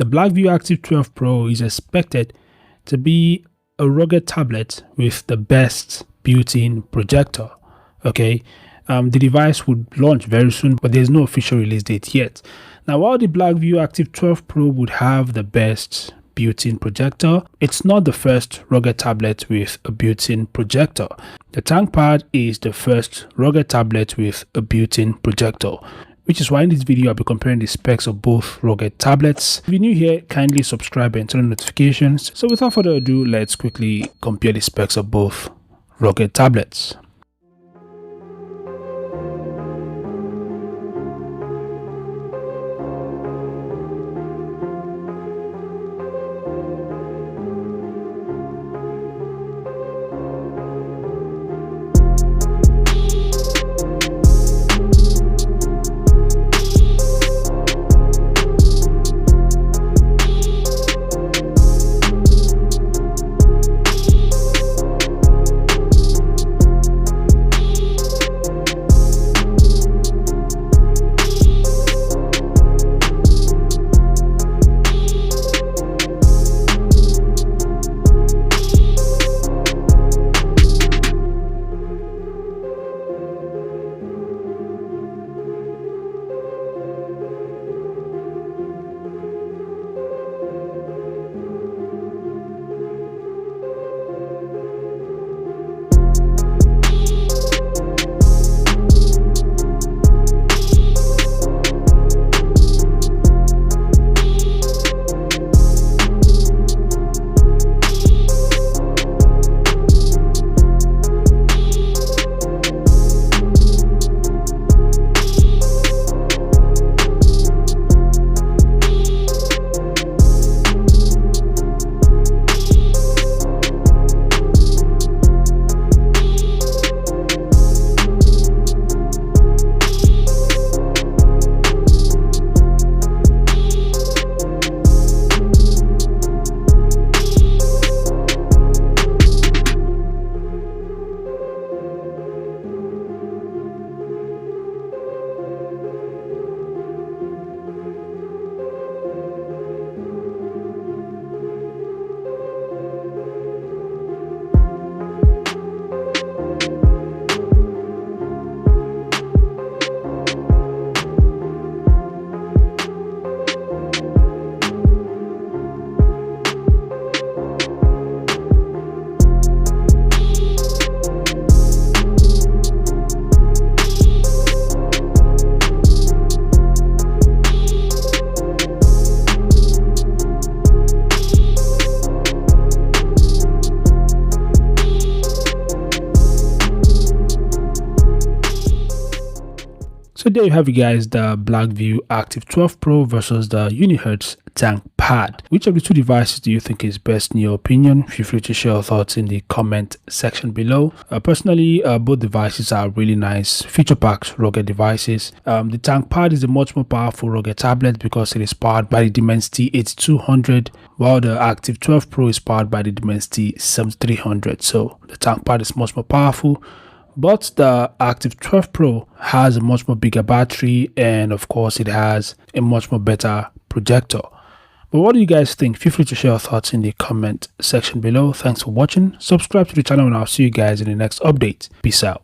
The Blackview Active 12 Pro is expected to be a rugged tablet with the best built-in projector. Okay, the device would launch very soon, but there's no official release date yet. Now, while the Blackview Active 12 Pro would have the best built-in projector, it's not the first rugged tablet with a built-in projector. The ThinkPad is the first rugged tablet with a built-in projector, which is why in this video I'll be comparing the specs of both rugged tablets. If you're new here, kindly subscribe and turn on notifications. So without further ado, let's quickly compare the specs of both rugged tablets. So there you have it, guys, the Blackview Active 12 Pro versus the Unihertz ThinkPad. Which of the two devices do you think is best in your opinion? Feel free to share your thoughts in the comment section below. Personally, both devices are really nice, feature-packed rugged devices. The ThinkPad is a much more powerful rugged tablet because it is powered by the Dimensity 8200, while the Active 12 Pro is powered by the Dimensity 7300. So the ThinkPad is much more powerful. But the Active 12 Pro has a much more bigger battery, and of course it has a much more better projector. But what do you guys think? Feel free to share your thoughts in the comment section below. Thanks for watching. Subscribe to the channel and I'll see you guys in the next update. Peace out.